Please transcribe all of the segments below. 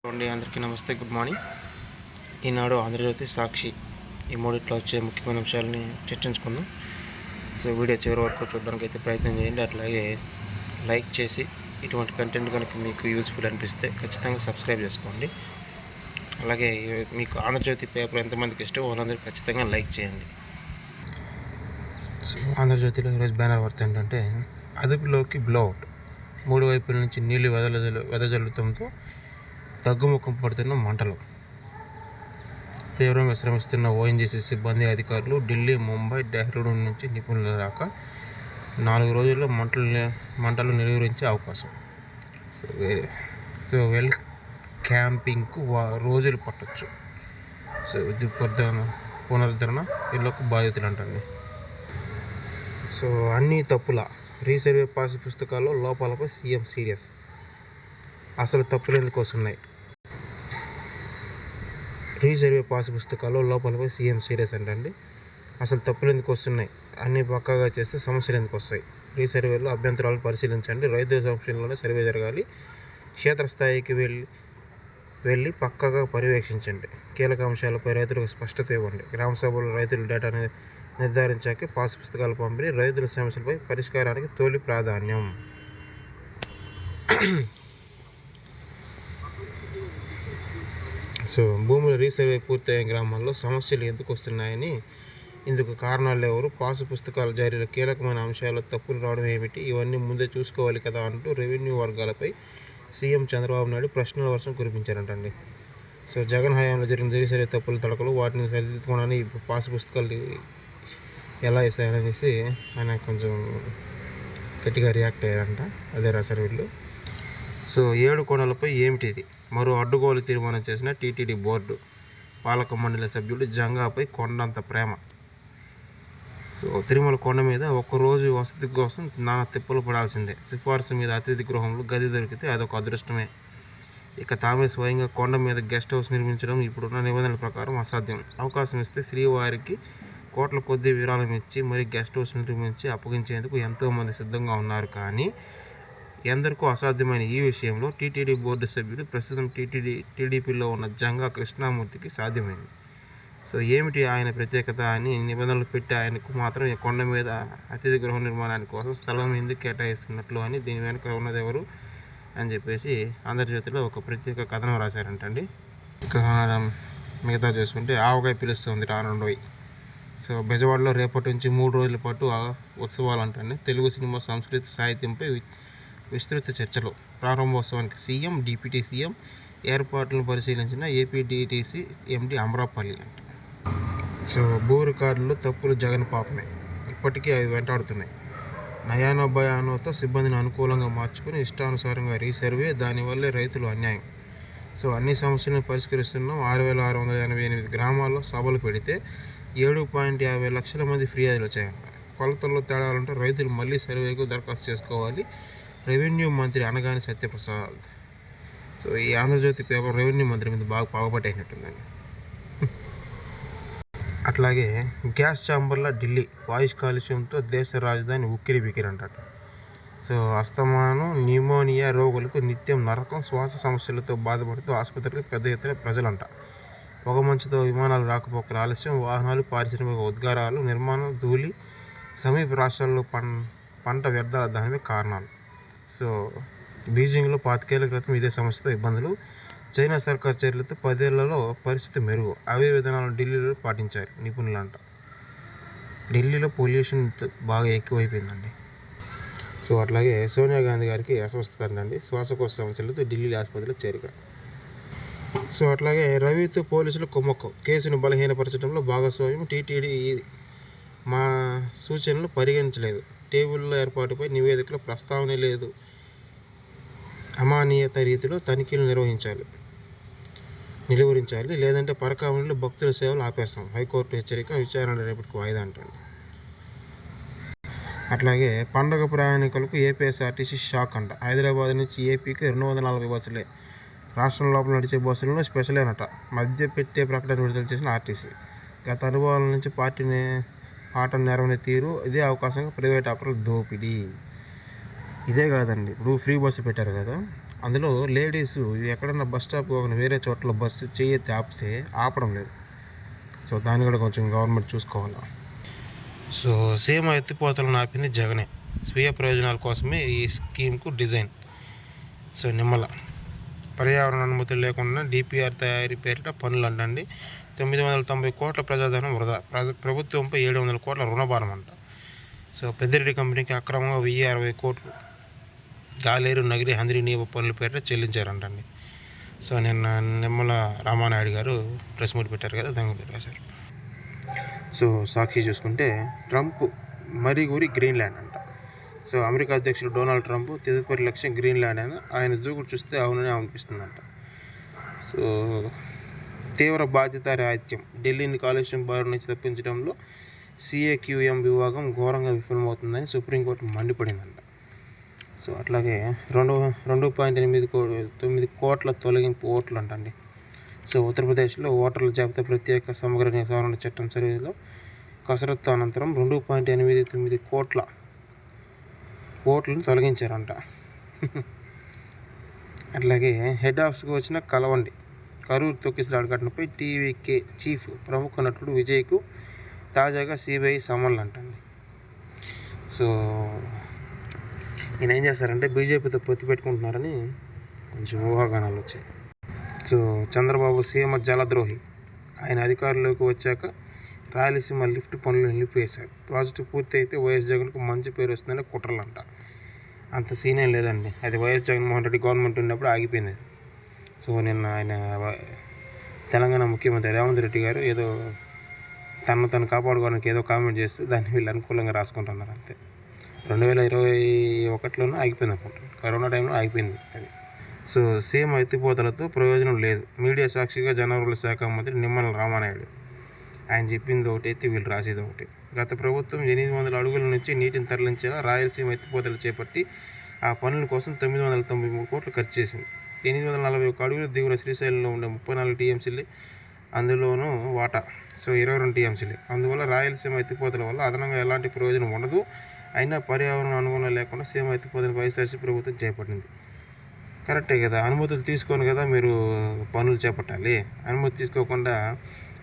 అందరికీ నమస్తే, good morning. ఈనాడు, ఆంధ్రజ్యోతి, సాక్షి ఈ మూడిట్లో వచ్చే ముఖ్యమైన అంశాలని చర్చించుకుందాం. సో వీడియో చివరి వరకు చూడడానికి అయితే ప్రయత్నం చేయండి. అట్లాగే లైక్ చేసి ఇటువంటి కంటెంట్ కనుక మీకు యూస్ఫుల్ అనిపిస్తే ఖచ్చితంగా సబ్స్క్రైబ్ చేసుకోండి. అలాగే మీకు ఆంధ్రజ్యోతి పేపర్ ఎంతమందికి ఇష్టం వాళ్ళందరూ ఖచ్చితంగా లైక్ చేయండి. సో ఆంధ్రజ్యోతిలో ఈరోజు బ్యానర్ వార్త ఏంటంటే, అదుపులోకి బ్లోఅవుట్, 3 వైపుల నుంచి నీళ్లు వెదజల్లుతంతో తగ్గుముఖం పడుతున్న మంటలు. తీవ్రంగా శ్రమిస్తున్న ఓఎన్జీసీ సిబ్బంది, అధికారులు. ఢిల్లీ, ముంబై, డెహ్రాడూన్ నుంచి నిపుణుల దాకా 4 రోజుల్లో మంటలు నిలువరించే అవకాశం. సో వెల్ క్యాంపింగ్కు రోజులు పట్టొచ్చు. సో ఇది పునరుద్ధరణ ఇళ్లకు బాధితులు అంటండి. సో అన్నీ తప్పుల, రీసర్వే పాస్ పుస్తకాల్లో లోపాలపై సీఎం సీరియస్. అసలు తప్పులు ఎందుకు వస్తున్నాయి? రీసర్వే పాస్ పుస్తకాల్లో లోపాలపై సీఎం సీరియస్ అంటండి. అసలు తప్పులు ఎందుకు వస్తున్నాయి? అన్నీ పక్కాగా చేస్తే సమస్యలు ఎందుకు వస్తాయి? రీసర్వేలో అభ్యంతరాలను పరిశీలించండి. రైతుల సమక్షంలోనే సర్వే జరగాలి. క్షేత్రస్థాయికి వెళ్ళి పక్కాగా పర్యవేక్షించండి. కీలక అంశాలపై రైతులకు స్పష్టత ఇవ్వండి. గ్రామ సభలో రైతుల డేటా నిర్ధారించాకే పాస్ పుస్తకాల పంపిణీ. రైతుల సమస్యలపై పరిష్కారానికి తొలి ప్రాధాన్యం. సో భూముల రీసర్వే పూర్తయిన గ్రామాల్లో సమస్యలు ఎందుకు వస్తున్నాయని, ఇందుకు కారణాలు ఎవరు, పాసు పుస్తకాల జారీలో కీలకమైన అంశాల్లో తప్పులు రావడం ఏమిటి, ఇవన్నీ ముందే చూసుకోవాలి కదా అంటూ రెవెన్యూ వర్గాలపై సీఎం చంద్రబాబు నాయుడు ప్రశ్నల వర్షం కురిపించారంటండి. సో జగన్ హయాంలో జరిగిన రీసర్వే తప్పుల తడకలు, వాటిని సరిదిద్దుకోవడానికి ఇప్పుడు పాసు పుస్తకాలు ఎలా వేసాయనేసి ఆయన కొంచెం గట్టిగా రియాక్ట్ అయ్యారంట. అదే రాశారు వీళ్ళు. సో 7 కోణాలపై ఏమిటిది? మరో అడ్డుగోలు తీర్మానం చేసిన టీటీడీ బోర్డు. పాలక మండలి సభ్యుడు జంగాపై కొండంత ప్రేమ. సో తిరుమల కొండ మీద ఒక్కరోజు వసతి కోసం నానా తిప్పలు పడాల్సిందే. సిఫార్సు మీద అతిథి గృహంలో గది దొరికితే అదొక అదృష్టమే. ఇక తామే స్వయంగా కొండ మీద గెస్ట్ హౌస్ నిర్మించడం ఇప్పుడున్న నిబంధనల ప్రకారం అసాధ్యం. అవకాశం ఇస్తే శ్రీవారికి కోట్ల కొద్దీ విరాళం ఇచ్చి మరీ గెస్ట్ హౌస్ నిర్మించి అప్పగించేందుకు ఎంతోమంది సిద్ధంగా ఉన్నారు. కానీ ఎందరికో అసాధ్యమైన ఈ విషయంలో టీటీడీ బోర్డు సభ్యుడు, ప్రస్తుతం టీడీపీలో ఉన్న జంగా కృష్ణమూర్తికి సాధ్యమైంది. సో ఏమిటి ఆయన ప్రత్యేకత అని నిబంధనలు పెట్టి ఆయనకు మాత్రం ఈ కొండ మీద అతిథి గృహ నిర్మాణానికి కోసం స్థలం ఎందుకు కేటాయిస్తున్నట్లు అని, దీని వెనుక ఉన్నదెవరు అని చెప్పేసి ఆంధ్రజ్యోతిలో ఒక ప్రత్యేక కథనం రాశారంటండి. ఇక మిగతా చేసుకుంటే, ఆవకాయ పిలుస్తుంది రానుండోయ్. సో బెజవాడలో రేపటి నుంచి 3 రోజుల పాటు ఉత్సవాలు అంటండి. తెలుగు సినిమా, సంస్కృతి, సాహిత్యంపై విస్తృత చర్చలు. ప్రారంభోత్సవానికి సీఎం, డిప్యూటీ సీఎం. ఏర్పాట్లను పరిశీలించిన ఏపీడీటీసీ ఎండీ అమరాపల్లి అంట. సో భూ రికార్డుల్లో తప్పులు జగన్ పాపమే, ఇప్పటికీ అవి వెంటాడుతున్నాయి. నయానో భయానోతో సిబ్బందిని అనుకూలంగా మార్చుకుని ఇష్టానుసారంగా రీసర్వే, దానివల్లే రైతులు అన్యాయం. సో అన్ని సమస్యలను పరిష్కరిస్తున్నాం. 6,688 గ్రామాల్లో సభలు పెడితే 7.50 లక్షల మంది ఫిర్యాదులు వచ్చాయంట. కొలతల్లో తేడాలుంటే రైతులు మళ్ళీ సర్వేకు దరఖాస్తు చేసుకోవాలి. రెవెన్యూ మంత్రి అనగానే సత్యప్రసాద్. సో ఈ ఆంధ్రజ్యోతి పేపర్ రెవెన్యూ మంత్రి మీద బాగా పాగపట్టేసినట్టుందండి. అట్లాగే గ్యాస్ ఛాంబర్ల ఢిల్లీ, వాయు కాలుష్యంతో దేశ రాజధాని ఉక్కిరి బిక్కిరి అంటారు. సో అస్తమానం, న్యూమోనియా రోగులకు నిత్యం నరకం. శ్వాస సమస్యలతో బాధపడుతూ ఆసుపత్రికి పెద్ద ఎత్తున ప్రజలంట. పొగమంచుతో విమానాలు రాకపోకల ఆలస్యం, వాహనాలు, పారిశ్రామిక ఉద్గారాలు, నిర్మాణం, ధూళి, సమీప రాష్ట్రాల్లో పంట వ్యర్థాల దానివే కారణాలు. సో బీజింగ్లో 25 ఏళ్ల క్రితం ఇదే సమస్యతో ఇబ్బందులు. చైనా సర్కార్ చర్యలతో 10 ఏళ్లలో పరిస్థితి మెరుగు. అవే విధానాలను ఢిల్లీలో పాటించారు నిపుణులంట. ఢిల్లీలో పొల్యూషన్ బాగా ఎక్కువైపోయిందండి. సో అట్లాగే సోనియా గాంధీ గారికి అస్వస్థత అండి. శ్వాసకోశ సమస్యలతో ఢిల్లీ ఆసుపత్రిలో చేరిక. సో అట్లాగే రవితో పోలీసులు కుమ్మక్కం, కేసును బలహీనపరచడంలో భాగస్వామ్యం. టీటీడీ మా సూచనలు పరిగణించలేదు. టేబుల్ల ఏర్పాటుపై నివేదికలో ప్రస్తావన లేదు. అమానీయత రీతిలో తనిఖీలు నిలువరించాలి, లేదంటే పరకామణిలో భక్తుల సేవలు ఆపేస్తాం. హైకోర్టు హెచ్చరిక. విచారణ రేపటికి వాయిదా అంటండి. అట్లాగే పండగ ప్రయాణికులకు ఏపీఎస్ఆర్టీసీ షాక్ అంట. హైదరాబాద్ నుంచి ఏపీకి 240 బస్సులే. రాష్ట్రం లోపల నడిచే బస్సులను స్పెషలేనట. మధ్య పెట్టే ప్రకటన విడుదల చేసిన ఆర్టీసీ. గత అనుభవాల నుంచి పాట నెరవని తీరు, ఇదే అవకాశంగా ప్రైవేట్ ఆపరేటర్ల దోపిడీ. ఇదే కాదండి, ఇప్పుడు ఫ్రీ బస్సు పెట్టారు కదా, అందులో లేడీస్ ఎక్కడన్నా బస్ స్టాప్ వేరే చోట్ల బస్సు చేయెత్తి ఆపితే ఆపడం లేదు. సో దాన్ని కూడా కొంచెం గవర్నమెంట్ చూసుకోవాలి. సో సేమ్ ఎత్తిపోతలను ఆపింది జగనే. స్వీయ ప్రయోజనాల కోసమే ఈ స్కీమ్కు డిజైన్. సో నిమ్మల పర్యావరణ అనుమతులు లేకుండా డిపిఆర్ తయారీ పేరిట పనులు అంటండి. 990 కోట్ల ప్రజాధనం వృధా. ప్రభుత్వంపై 700 కోట్ల రుణభారం అంట. సో పెద్దిరెడ్డి కంపెనీకి అక్రమంగా 1060 కోట్లు గాలేరు నగిరి హంద్రి నీవ పనుల పేరిట చెల్లించారంటండి. సో నిన్న నిమ్మల రామానాయుడు గారు ప్రెస్ మీట్ పెట్టారు కదా, దాని గురించి రాశారు. సో సాక్షి చూసుకుంటే ట్రంప్ మరీ గురి గ్రీన్లాండ్ అంట. సో అమెరికా అధ్యక్షుడు డొనాల్డ్ ట్రంప్ తదుపరి లక్ష్యం గ్రీన్లాండ్ అని ఆయన దూకుడు చూస్తే అవుననే అనిపిస్తుందంట. సో తీవ్ర బాధ్యతారాహిత్యం. ఢిల్లీని కాలుష్యం బారి నుంచి తప్పించడంలో CAQM విభాగం ఘోరంగా విఫలమవుతుందని సుప్రీంకోర్టు మండిపడిందంట. సో అట్లాగే 2.9 కోట్ల తొలగింపు ఓట్లు అంటండి. సో ఉత్తరప్రదేశ్లో ఓటర్ల జాబితా ప్రత్యేక సమగ్ర సవరణ చట్టం సర్వీలో కసరత్తు అనంతరం 2.89 కోట్ల ఓట్లను తొలగించారంట. అట్లాగే హెడ్ ఆఫీస్కి వచ్చిన కలవండి. కరూరు తొక్కిసలాట ఘటనపై టీవీకే చీఫ్ ప్రముఖ నటుడు విజయ్కు తాజాగా CBI సమన్లు అంటండి. సో ఈయన ఏం చేస్తారంటే బీజేపీతో పొత్తు పెట్టుకుంటున్నారని కొంచెం ఊహాగానాలు వచ్చాయి. సో చంద్రబాబు సీమ జలద్రోహి. ఆయన అధికారంలోకి వచ్చాక రాయలసీమ లిఫ్ట్ పనులు నిలిపివేశారు. ప్రాజెక్టు పూర్తి అయితే వైఎస్ జగన్కు మంచి పేరు వస్తుందని కుట్రలంట. అంత సీన్ ఏం లేదండి, అది వైఎస్ జగన్మోహన్ రెడ్డి గవర్నమెంట్ ఉన్నప్పుడు ఆగిపోయింది. సో నిన్న ఆయన తెలంగాణ ముఖ్యమంత్రి రేవంత్ రెడ్డి గారు ఏదో తను కాపాడుకోవడానికి ఏదో కామెంట్ చేస్తే దాన్ని వీళ్ళు అనుకూలంగా రాసుకుంటున్నారు అంతే. 2021లోనే ఆగిపోయింది అనుకుంటున్నాను, కరోనా టైంలో ఆగిపోయింది అది. సో సేమ్ ఎత్తిపోతలతో ప్రయోజనం లేదు. మీడియా సాక్షిగా జనవరుల శాఖ మంత్రి నిమ్మల రామానాయుడు. ఆయన చెప్పింది ఒకటి అయితే వీళ్ళు రాసేది ఒకటి. గత ప్రభుత్వం 800 అడుగుల నుంచి నీటిని తరలించేలా రాయలసీమ ఎత్తిపోతలు చేపట్టి ఆ పనుల కోసం 993 కోట్లు ఖర్చు చేసింది. 841 అడుగుల దిగువ శ్రీశైలంలో ఉండే 34 TMCలే అందులోనూ వాటా. సో 22 TMCలే. అందువల్ల రాయలసీమ ఎత్తిపోతల వల్ల అదనంగా ఎలాంటి ప్రయోజనం ఉండదు. అయినా పర్యావరణ అనుగుణం లేకుండా సీమ ఎత్తిపోతల వైఎస్ఆర్సీపీ ప్రభుత్వం చేపట్టింది. కరెక్టే కదా, అనుమతులు తీసుకొని కదా మీరు పనులు చేపట్టాలి. అనుమతి తీసుకోకుండా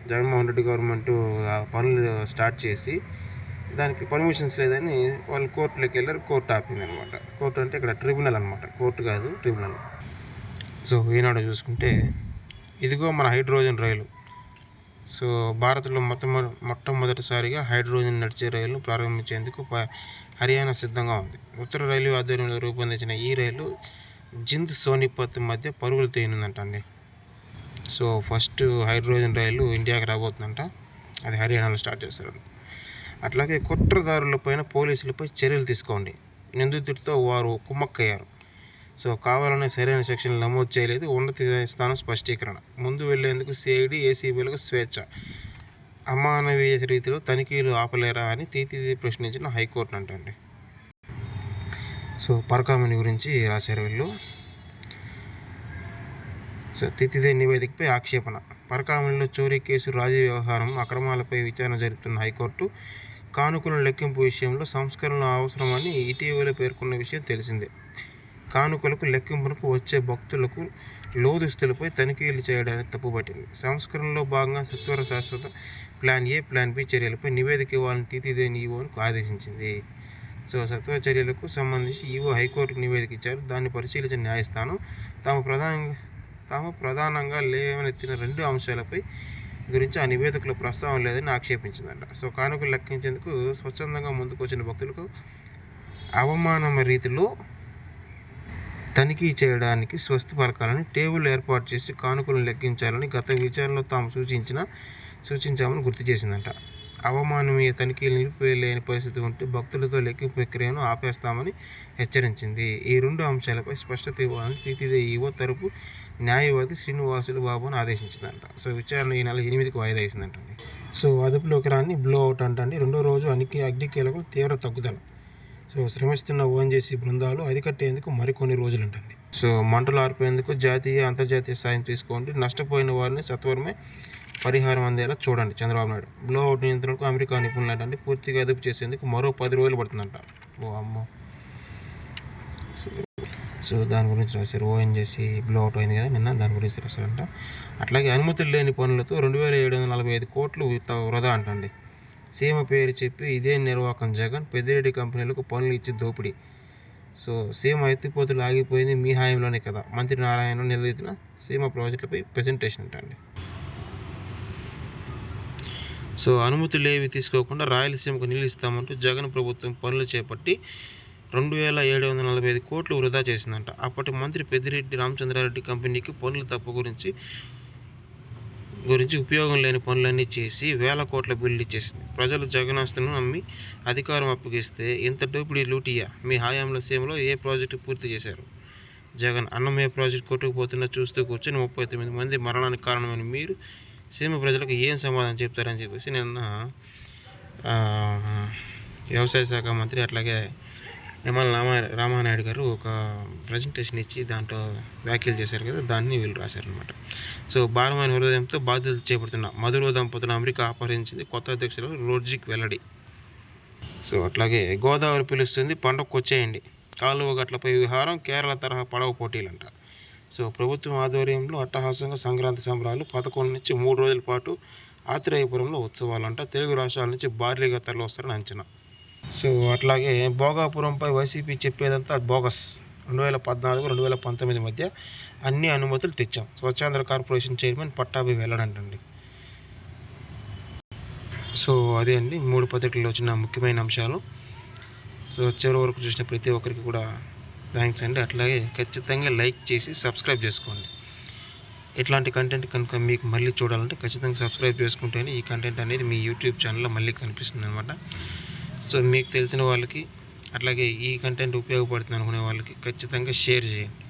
జగన్మోహన్ రెడ్డి గవర్నమెంట్ ఆ పనులు స్టార్ట్ చేసి దానికి పర్మిషన్స్ లేదని వాళ్ళు కోర్టులోకి వెళ్ళారు. కోర్టు ఆపింది అనమాట. కోర్టు అంటే ఇక్కడ ట్రిబ్యునల్ అనమాట, కోర్టు కాదు ట్రిబ్యునల్. సో ఈనాడు చూసుకుంటే ఇదిగో మన హైడ్రోజన్ రైలు. సో భారత్లో మొట్టమొదటిసారిగా హైడ్రోజన్ నడిచే రైలును ప్రారంభించేందుకు హర్యానా సిద్ధంగా ఉంది. ఉత్తర రైల్వే ఆధ్వర్యంలో రూపొందించిన ఈ రైలు జింద్ సోనిపత్ మధ్య పరుగులు తీయనుందంటండి. సో ఫస్ట్ హైడ్రోజన్ రైలు ఇండియాకి రాబోతుందంట. అది హర్యానాలో స్టార్ట్ చేస్తారు. అట్లాగే కుట్రదారులపైన పోలీసులపై చర్యలు తీసుకోండి. నిందితుడితో వారు కుమ్మక్కయ్యారు. సో కావాలనే సరైన సెక్షన్లు నమోదు చేయలేదు. ఉన్నత స్థానం స్పష్టీకరణ. ముందు వెళ్లేందుకు CID ACBలకు స్వేచ్ఛ. అమానవీయ రీతిలో తనిఖీలు ఆపలేరా అని తీతిది ప్రశ్నించిన హైకోర్టు అంటండి. సో పరకామణి గురించి రాశారు వీళ్ళు. సో తితిదే నివేదికపై ఆక్షేపణ. పరకామణిలో చోరీ కేసు రాజీ వ్యవహారం అక్రమాలపై విచారణ జరుపుతున్న హైకోర్టు కానుకల లెక్కింపు విషయంలో సంస్కరణలు అవసరమని ఇటీవల పేర్కొన్న విషయం తెలిసిందే. కానుకలకు లెక్కింపునకు వచ్చే భక్తులకు లోదుస్తులపై తనిఖీలు చేయడానికి తప్పుపట్టింది. సంస్కరణలో భాగంగా సత్వర శాశ్వత ప్లాన్ A, ప్లాన్ B చర్యలపై నివేదిక ఇవ్వాలని టీటీదేని ఈవోను ఆదేశించింది. సో సత్వర చర్యలకు సంబంధించి ఈవో హైకోర్టుకు నివేదిక ఇచ్చారు. దాన్ని పరిశీలించిన న్యాయస్థానం తాము ప్రధానంగా లేవనెత్తిన 2 అంశాలపై గురించి ఆ నివేదికలో ప్రస్తావన లేదని ఆక్షేపించిందంట. సో కానుకలు లెక్కించేందుకు స్వచ్ఛందంగా ముందుకు వచ్చిన భక్తులకు అవమానమ రీతిలో తనిఖీ చేయడానికి స్వస్తి పలకాలని టేబుల్ ఏర్పాటు చేసి కానుకలను లెక్కించాలని గత విచారణలో తాము సూచించామని గుర్తు చేసిందంట. అవమానమీయ తనిఖీలు నిలిపివేయలేని పరిస్థితి ఉంటే భక్తులతో లెక్కింపు ప్రక్రియను ఆపేస్తామని హెచ్చరించింది. ఈ 2 అంశాలపై స్పష్టత ఇవ్వాలని తీతిదే ఈవో తరపు న్యాయవాది శ్రీనివాసులు బాబును ఆదేశించిందంట. సో విచారణ ఈ నెల 8కి వాయిదా వేసిందంటండి. సో అదుపులోకి రాని బ్లో అవుట్ అంటండి. 2వ రోజు అగ్నికీలకులు తీవ్ర తగ్గుదల. సో శ్రమిస్తున్న ONGC బృందాలు అరికట్టేందుకు మరికొన్ని రోజులుంటండి. సో మంటలు ఆర్పేందుకు జాతీయ అంతర్జాతీయ సాయం తీసుకోండి. నష్టపోయిన వారిని సత్వరమే పరిహారం అందేలా చూడండి చంద్రబాబు నాయుడు. బ్లో అవుట్ నియంత్రణకు అమెరికా నిపుణులు అంటే పూర్తిగా అదుపు చేసేందుకు మరో 10 రోజులు పడుతుందంట. ఓ అమ్మో. సో దాని గురించి రాశారు. ఓఎన్జీసీ బ్లో అవుట్ అయింది కదా నిన్న, దాని గురించి రాశారంట. అట్లాగే అనుమతులు లేని పనులతో 2745 కోట్లు వృధా అంటండి. సీమ పేరు చెప్పి ఇదే నిర్వాహకం జగన్, పెద్దిరెడ్డి కంపెనీలకు పనులు ఇచ్చి దోపిడీ. సో సీమ ఎత్తిపోతులు ఆగిపోయింది మీ హాయంలోనే కదా, మంత్రి నారాయణ నిలదీసిన సీమ ప్రాజెక్టులపై ప్రజెంటేషన్ అంటండి. సో అనుమతులు ఏవి తీసుకోకుండా రాయలసీమకు నీళ్ళు ఇస్తామంటూ జగన్ ప్రభుత్వం పనులు చేపట్టి 2745 కోట్లు వృధా చేసిందంట. అప్పటి మంత్రి పెద్దిరెడ్డి రామచంద్రారెడ్డి కంపెనీకి పనుల తప్పు గురించి ఉపయోగం లేని పనులన్నీ చేసి వేల కోట్ల బిల్లు ఇచ్చేసింది. ప్రజలు జగనాస్తును నమ్మి అధికారం అప్పగిస్తే ఇంత దోపిడీ లూటియా? మీ హయాంలో సీమలో ఏ ప్రాజెక్టు పూర్తి చేశారు? జగన్ అన్నమయ్య ప్రాజెక్టు కొట్టుకుపోతున్నా చూస్తూ కూర్చొని 39 మంది మరణానికి కారణమైన మీరు సీమ ప్రజలకు ఏం సమాధానం చెప్తారని చెప్పేసి నిన్న వ్యవసాయ శాఖ మంత్రి అట్లాగే నిమ్మల రామానాయుడు గారు ఒక ప్రజెంటేషన్ ఇచ్చి దాంట్లో వ్యాఖ్యలు చేశారు కదా, దాన్ని వీళ్ళు రాశారనమాట. సో భారమైన హృదయంతో బాధ్యతలు చేపడుతున్న మధురో దంపతులను అమెరికా అపహరించింది కొత్త అధ్యక్షులు రోడ్జిక్ వెల్లడి. సో అట్లాగే గోదావరి పిలుస్తుంది పండగకు వచ్చేయండి, కాలువ గట్లపై విహారం, కేరళ తరహా పడవ పోటీలంట. సో ప్రభుత్వం ఆధ్వర్యంలో అట్టహాసంగా సంక్రాంతి సంబరాలు 11 నుంచి 3 రోజుల పాటు ఆత్రేయపురంలో ఉత్సవాలంట. తెలుగు రాష్ట్రాల నుంచి భారీగా తరలి వస్తారని అంచనా. సో అట్లాగే భోగాపురంపై వైసీపీ చెప్పేదంతా బోగస్. 2014-2019 మధ్య అన్ని అనుమతులు తెచ్చాం, స్వచ్ఛాంధ్ర కార్పొరేషన్ చైర్మన్ పట్టాభి వెల్లడంటండి. సో అదే అండి 3 పత్రికల్లో వచ్చిన ముఖ్యమైన అంశాలు. సో చివరి వరకు చూసిన ప్రతి ఒక్కరికి కూడా థ్యాంక్స్ అండి. అట్లాగే ఖచ్చితంగా లైక్ చేసి సబ్స్క్రైబ్ చేసుకోండి. ఇట్లాంటి కంటెంట్ కనుక మీకు మళ్ళీ చూడాలంటే ఖచ్చితంగా సబ్స్క్రైబ్ చేసుకుంటేనే ఈ కంటెంట్ అనేది మీ యూట్యూబ్ ఛానల్లో మళ్ళీ కనిపిస్తుంది అనమాట. సో మీకు తెలిసిన వాళ్ళకి అట్లాగే ఈ కంటెంట్ ఉపయోగపడుతుంది అనుకునే వాళ్ళకి ఖచ్చితంగా షేర్ చేయండి.